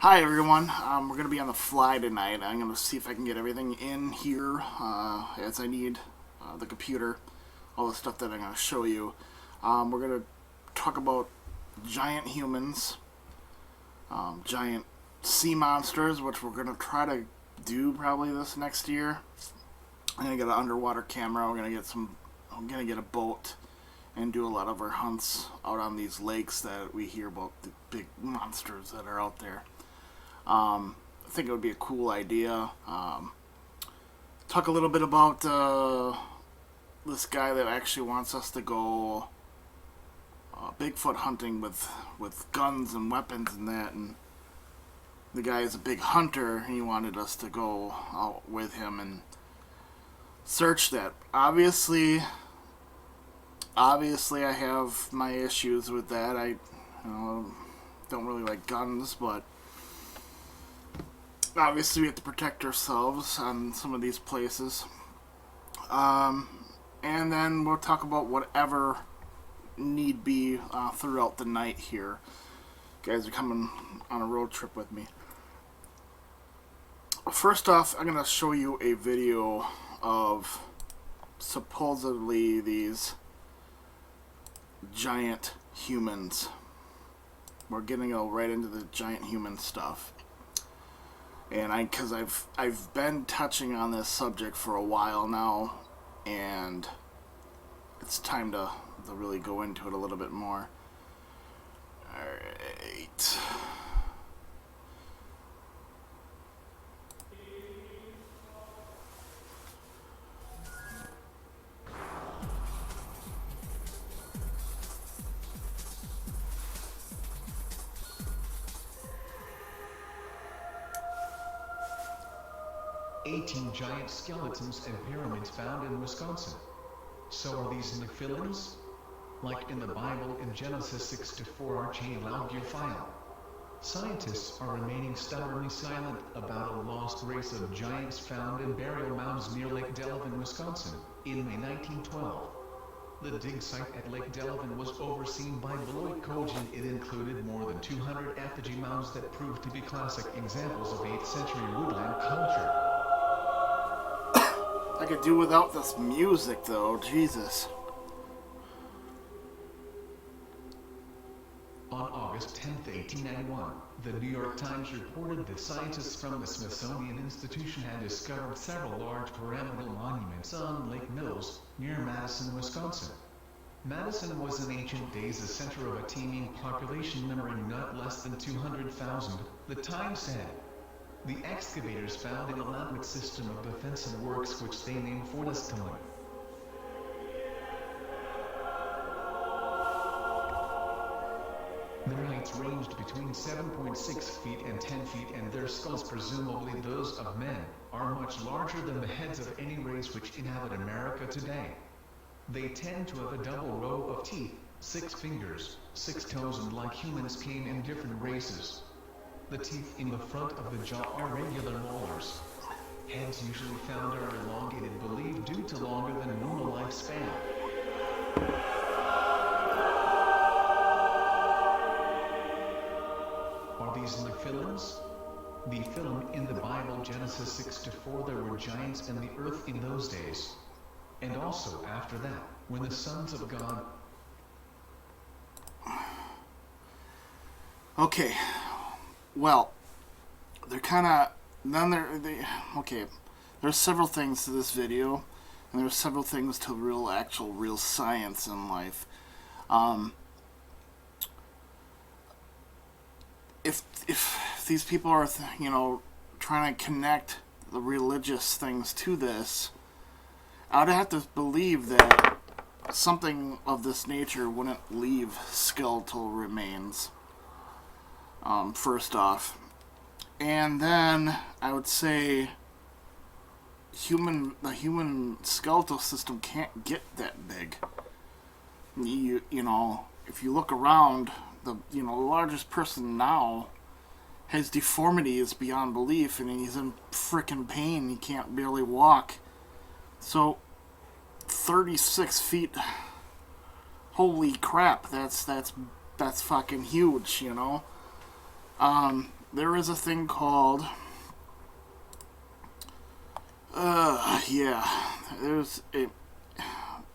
Hi everyone. We're gonna be on the fly tonight. I'm gonna see if I can get everything in here as I need the computer, all the stuff that I'm gonna show you. We're gonna talk about giant humans, giant sea monsters, which we're gonna try to do probably this next year. I'm gonna get an underwater camera. I'm gonna get a boat and do a lot of our hunts out on these lakes that we hear about the big monsters that are out there. I think it would be a cool idea. Talk a little bit about this guy that actually wants us to go Bigfoot hunting with guns and weapons and that. And the guy is a big hunter. And he wanted us to go out with him and search that. Obviously, I have my issues with that. I don't really like guns, but obviously we have to protect ourselves on some of these places. And then we'll talk about whatever need be throughout the night here. You guys are coming on a road trip with me. First off, I'm going to show you a video of supposedly these giant humans. We're getting right into the giant human stuff. And because I've been touching on this subject for a while now, and it's time to really go into it a little bit more. Alright. 18 giant skeletons and pyramids found in Wisconsin. So are these Nephilims? Like in the Bible in Genesis 6-4 Archaeologophile. Scientists are remaining stubbornly silent about a lost race of giants found in burial mounds near Lake Delavan, Wisconsin, in May 1912. The dig site at Lake Delavan was overseen by Beloit Kogin. It included more than 200 effigy mounds that proved to be classic examples of 8th century woodland culture. I could do without this music though, Jesus. On August 10, 1891, the New York Times reported that scientists from the Smithsonian Institution had discovered several large pyramidal monuments on Lake Mills, near Madison, Wisconsin. Madison was in ancient days the center of a teeming population numbering not less than 200,000, the Times said. The excavators found an elaborate system of defensive works which they named Fortescue. Their heights ranged between 7.6 feet and 10 feet, and their skulls, presumably those of men, are much larger than the heads of any race which inhabit America today. They tend to have a double row of teeth, 6 fingers, 6 toes, and like humans came in different races. The teeth in the front of the jaw are regular molars. Heads usually found are elongated, believed due to longer than normal lifespan. Are these Nephilims? Nephilim in the Bible, Genesis 6-4, there were giants in the earth in those days. And also after that, when the sons of God... Okay. Well, they're kind of... Okay. There's several things to this video, and there's several things to real science in life. If these people are, trying to connect the religious things to this, I would have to believe that something of this nature wouldn't leave skeletal remains. First off. And then I would say the human skeletal system can't get that big. If you look around, the largest person now has deformities beyond belief, and he's in frickin' pain. He can't barely walk. So 36 feet. Holy crap, that's fucking huge, There is a thing called, yeah, there's a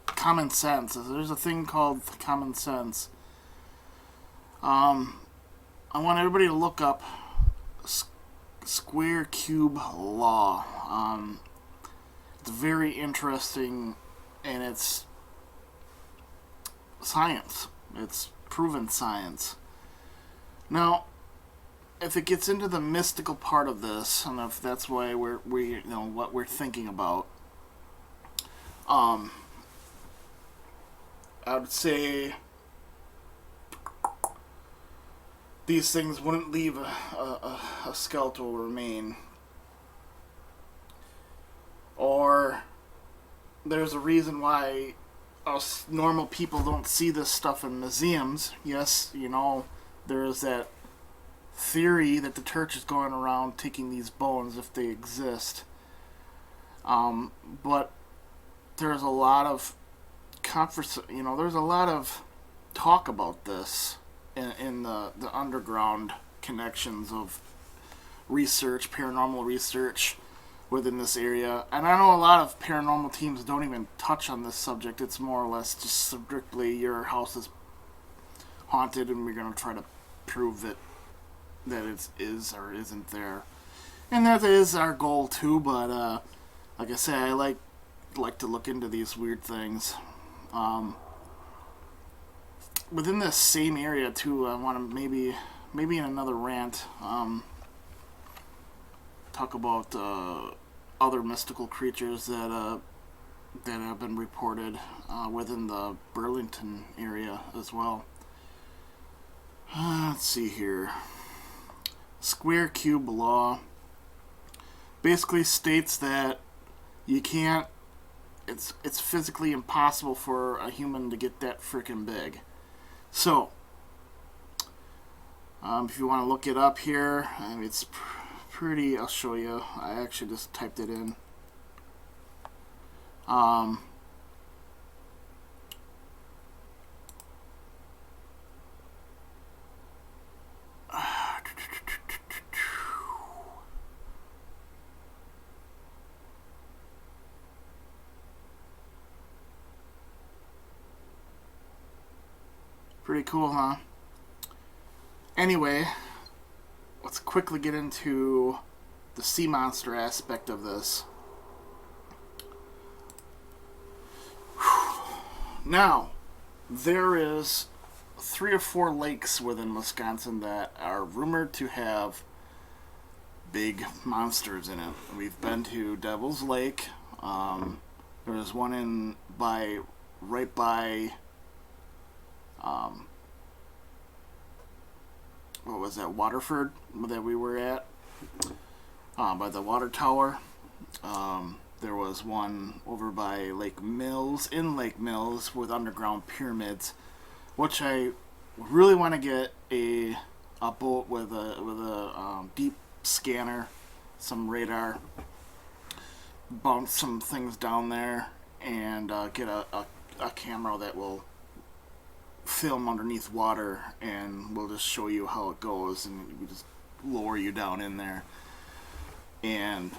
common sense. There's a thing called common sense. I want everybody to look up square cube law. It's very interesting, and it's science. It's proven science. Now, if it gets into the mystical part of this, and if that's why we what we're thinking about, I would say these things wouldn't leave a skeletal remain. Or there's a reason why us normal people don't see this stuff in museums. Yes, there is that theory that the church is going around taking these bones if they exist. But there's a lot of there's a lot of talk about this in the underground connections of research, paranormal research within this area. And I know a lot of paranormal teams don't even touch on this subject. It's more or less just strictly your house is haunted and we're going to try to prove it that it is or isn't there. And that is our goal too, but like I say, I like to look into these weird things. Within this same area too, I want to maybe in another rant talk about other mystical creatures that have been reported within the Burlington area as well. Let's see here. Square cube law basically states that you can't. It's physically impossible for a human to get that freaking big. So, if you want to look it up here, it's pretty. I'll show you. I actually just typed it in. Pretty cool, huh? Anyway, let's quickly get into the sea monster aspect of this. Now, there is 3 or 4 lakes within Wisconsin that are rumored to have big monsters in it. We've been to Devil's Lake. There's one right by what was that, Waterford, that we were at, by the water tower. There was one over by Lake Mills, with underground pyramids, which I really want to get a boat with a deep scanner, some radar, bounce some things down there, and get a camera that will film underneath water, and we'll just show you how it goes, and we just lower you down in there. And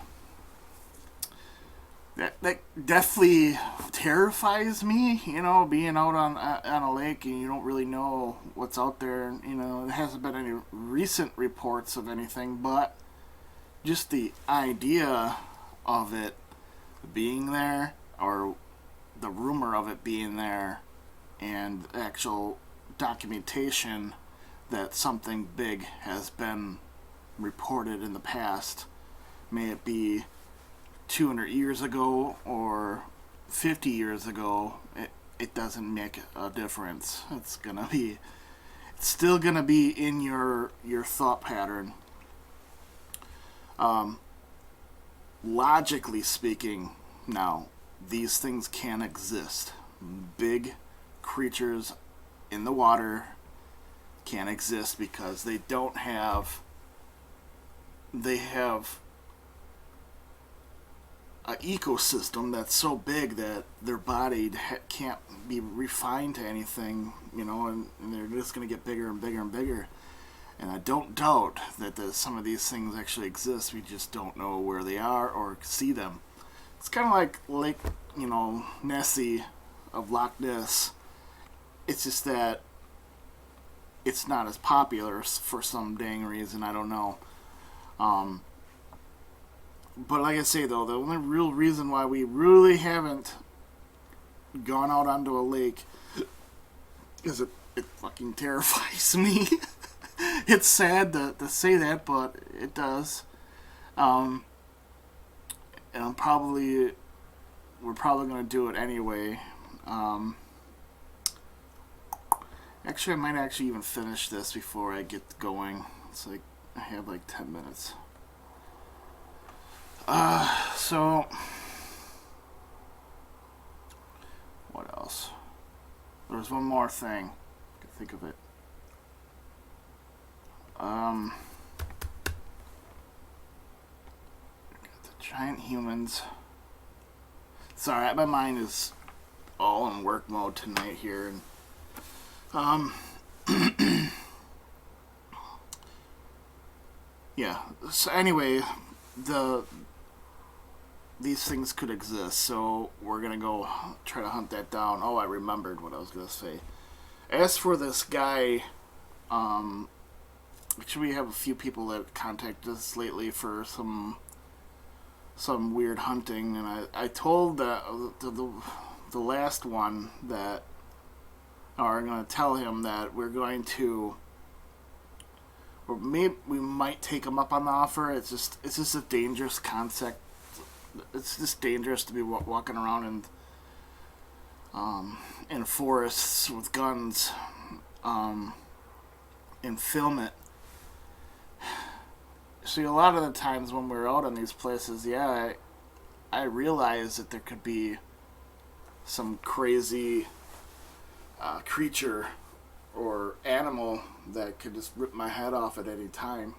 that definitely terrifies me, being out on a lake and you don't really know what's out there. There hasn't been any recent reports of anything, but just the idea of it being there, or the rumor of it being there, and actual documentation that something big has been reported in the past, may it be 200 years ago or 50 years ago, it doesn't make a difference. It's still gonna be in your thought pattern. Logically speaking, now, these things can exist. Big creatures in the water can exist because they have an ecosystem that's so big that their body can't be refined to anything, and they're just going to get bigger and bigger and bigger. And I don't doubt that some of these things actually exist. We just don't know where they are or see them. It's kind of like Lake, Nessie of Loch Ness. It's just that it's not as popular for some dang reason. I don't know. But like I say, though, the only real reason why we really haven't gone out onto a lake is it fucking terrifies me. It's sad to say that, but it does. And we're probably going to do it anyway. Actually, I might actually even finish this before I get going. It's like I have like 10 minutes. So what else? There's one more thing. I can think of it. Got the giant humans. Sorry, my mind is all in work mode tonight here, and yeah. So anyway, these things could exist, so we're gonna go try to hunt that down. Oh, I remembered what I was gonna say. As for this guy, actually we have a few people that contacted us lately for some weird hunting, and I told the last one that, or I'm gonna tell him that we're going to, or maybe we might take him up on the offer. It's just a dangerous concept. It's just dangerous to be walking around in forests with guns and film it. See, a lot of the times when we're out on these places, yeah, I realize that there could be some crazy creature or animal that could just rip my head off at any time.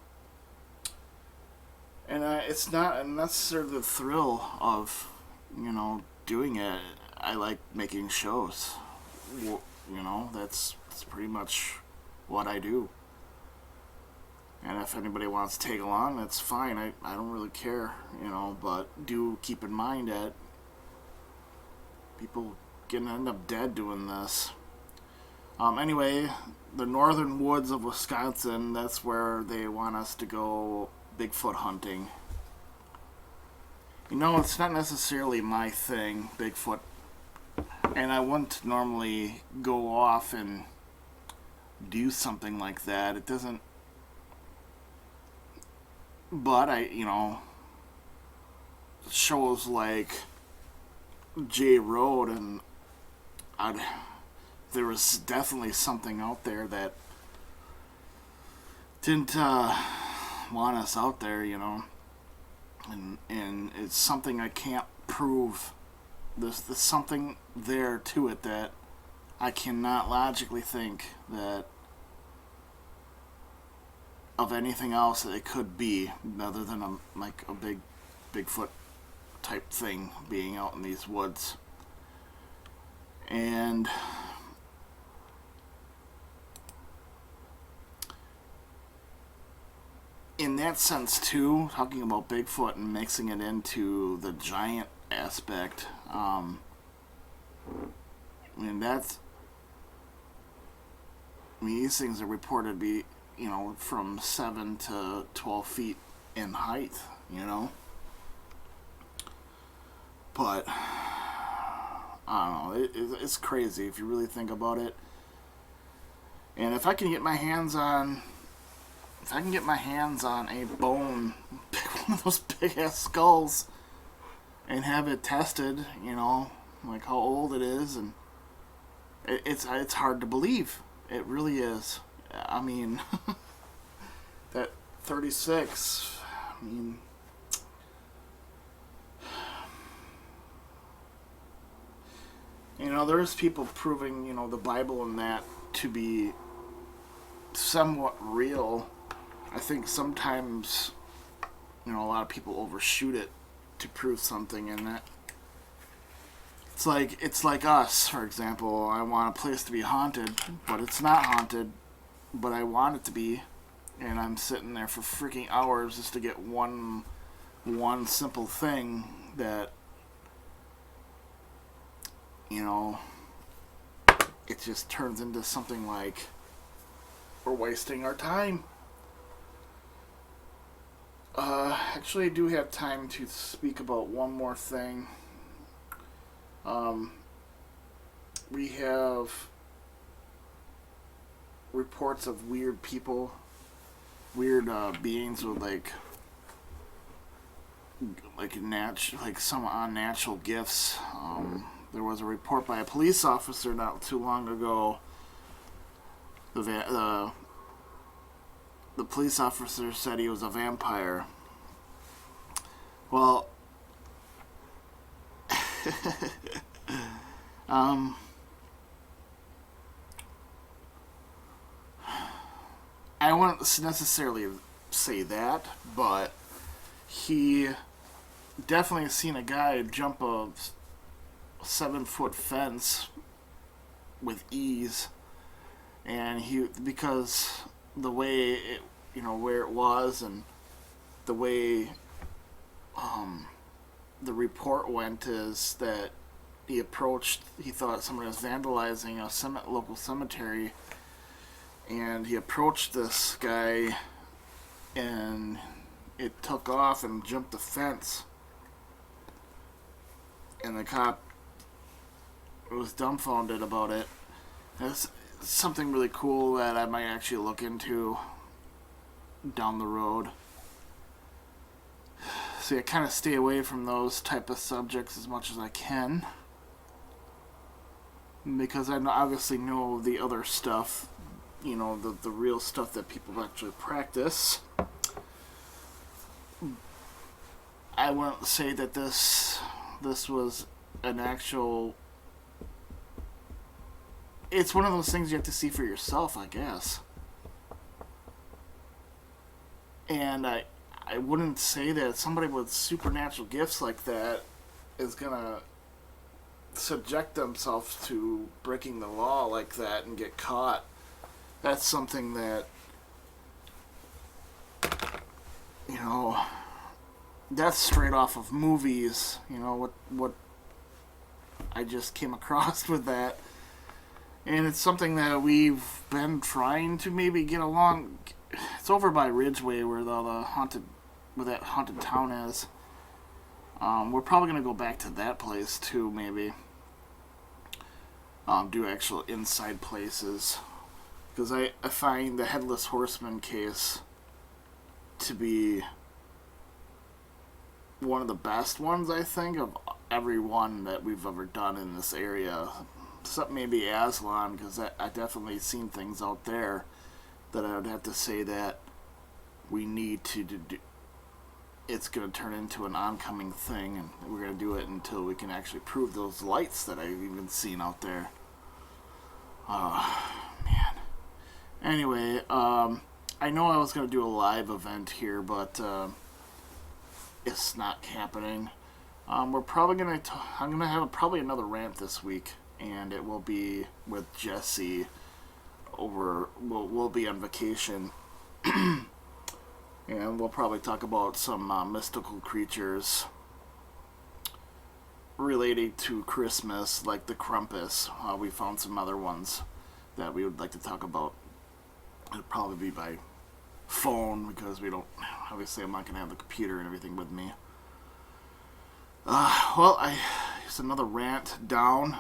And it's not necessarily the thrill of, doing it. I like making shows. That's pretty much what I do. And if anybody wants to tag along, that's fine. I don't really care, but do keep in mind that people can end up dead doing this. Anyway, the northern woods of Wisconsin, that's where they want us to go Bigfoot hunting. It's not necessarily my thing, Bigfoot. And I wouldn't normally go off and do something like that. It doesn't. But shows like J Road, and there was definitely something out there that didn't want us out there, and it's something I can't prove. There's something there to it that I cannot logically think that of anything else that it could be other than a big Bigfoot type thing being out in these woods. And in that sense too, talking about Bigfoot and mixing it into the giant aspect, these things are reported to be, from 7 to 12 feet in height, But, I don't know, it's crazy if you really think about it. And if I can get my hands on a bone, one of those big ass skulls, and have it tested, like how old it is, and it's hard to believe. It really is. I mean, that 36. I mean, there's people proving, the Bible and that to be somewhat real. I think sometimes, a lot of people overshoot it to prove something, and that it's like us, for example. I want a place to be haunted, but it's not haunted, but I want it to be. and I'm sitting there for freaking hours just to get one simple thing that, you know, it just turns into something like we're wasting our time. Actually, I do have time to speak about one more thing. We have reports of weird people, weird beings with like some unnatural gifts. There was a report by a police officer not too long ago. The police officer said he was a vampire. Well, I wouldn't necessarily say that, but he definitely seen a guy jump a 7-foot fence with ease, and because the way it, where it was, and the way the report went is that he thought somebody was vandalizing a local cemetery, and he approached this guy, and it took off and jumped the fence, and the cop was dumbfounded about it. It's something really cool that I might actually look into down the road. See, I kind of stay away from those type of subjects as much as I can, because I obviously know the other stuff, the real stuff that people actually practice. I wouldn't say that this was an actual... It's one of those things you have to see for yourself, I guess. And I wouldn't say that somebody with supernatural gifts like that is gonna subject themselves to breaking the law like that and get caught. That's something that, that's straight off of movies. What I just came across with that. And it's something that we've been trying to maybe get along. It's over by Ridgeway where that haunted town is. We're probably going to go back to that place too, maybe. Do actual inside places. Because I find the Headless Horseman case to be one of the best ones, I think, of every one that we've ever done in this area. Except maybe Aslan, because I definitely seen things out there that I would have to say that we need to do. It's going to turn into an oncoming thing, and we're going to do it until we can actually prove those lights that I've even seen out there. Oh, man. Anyway, I know I was going to do a live event here, but it's not happening. We're probably going to... I'm going to have probably another rant this week, and it will be with Jesse we'll be on vacation. And we'll probably talk about some mystical creatures relating to Christmas, like the Krampus. We found some other ones that we would like to talk about. It'll probably be by phone, because we don't... Obviously, I'm not going to have the computer and everything with me. It's another rant down.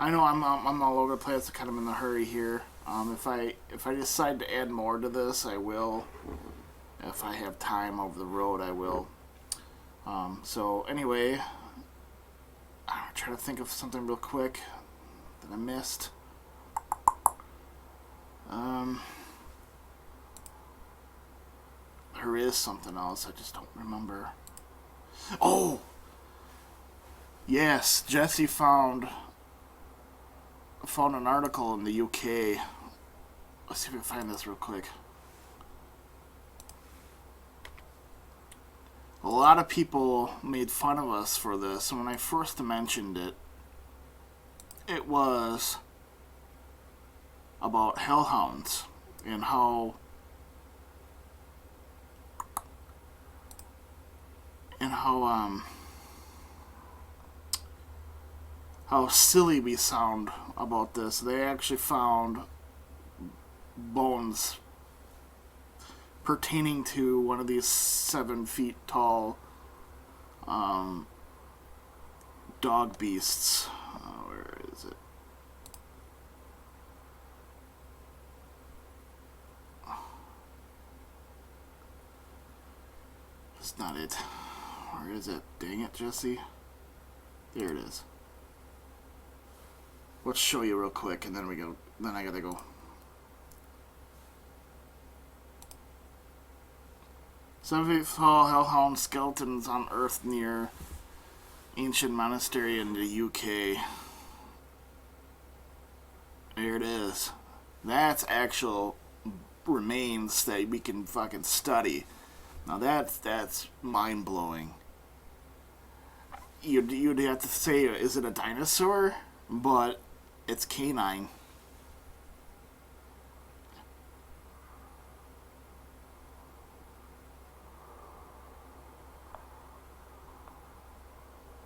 I know I'm all over the place. I'm kind of in a hurry here. If I decide to add more to this, I will. If I have time over the road, I will. So anyway, I'm trying to think of something real quick that I missed. There is something else. I just don't remember. Oh! Yes, Jesse found an article in the UK. Let's see if we can find this real quick. A lot of people made fun of us for this, and when I first mentioned it, it was about hellhounds and and how silly we sound about this. They actually found bones pertaining to one of these 7 feet tall dog beasts. Where is it? That's not it. Where is it? Dang it, Jesse. There it is. Let's show you real quick, and then we go. Then I gotta go. 7 feet tall hellhound skeletons unearthed near ancient monastery in the UK. There it is. That's actual remains that we can fucking study. Now that's mind blowing. You'd have to say, is it a dinosaur? But it's canine.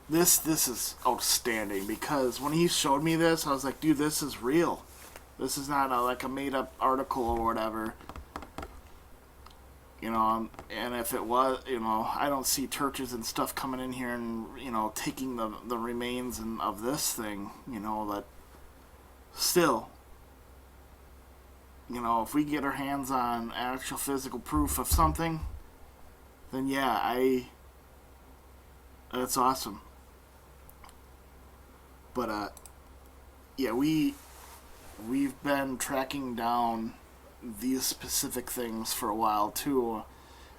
This is outstanding, because when he showed me this, I was like, dude, this is real. This is not like a made up article or whatever. And if it was, I don't see churches and stuff coming in here and, taking the remains of this thing, but still, if we get our hands on actual physical proof of something, then yeah, that's awesome. But, yeah, we've been tracking down these specific things for a while too.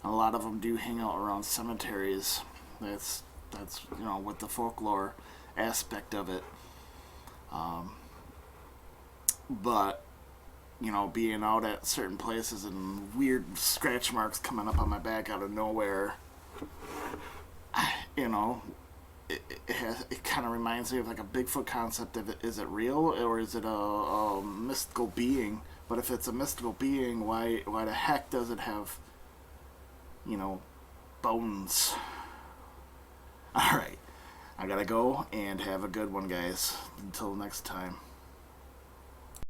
And a lot of them do hang out around cemeteries. That's with the folklore aspect of it. But being out at certain places and weird scratch marks coming up on my back out of nowhere, it kind of reminds me of like a Bigfoot concept. Is it real, or is it a mystical being? But if it's a mystical being, why the heck does it have, bones? Alright, I gotta go, and have a good one, guys. Until next time.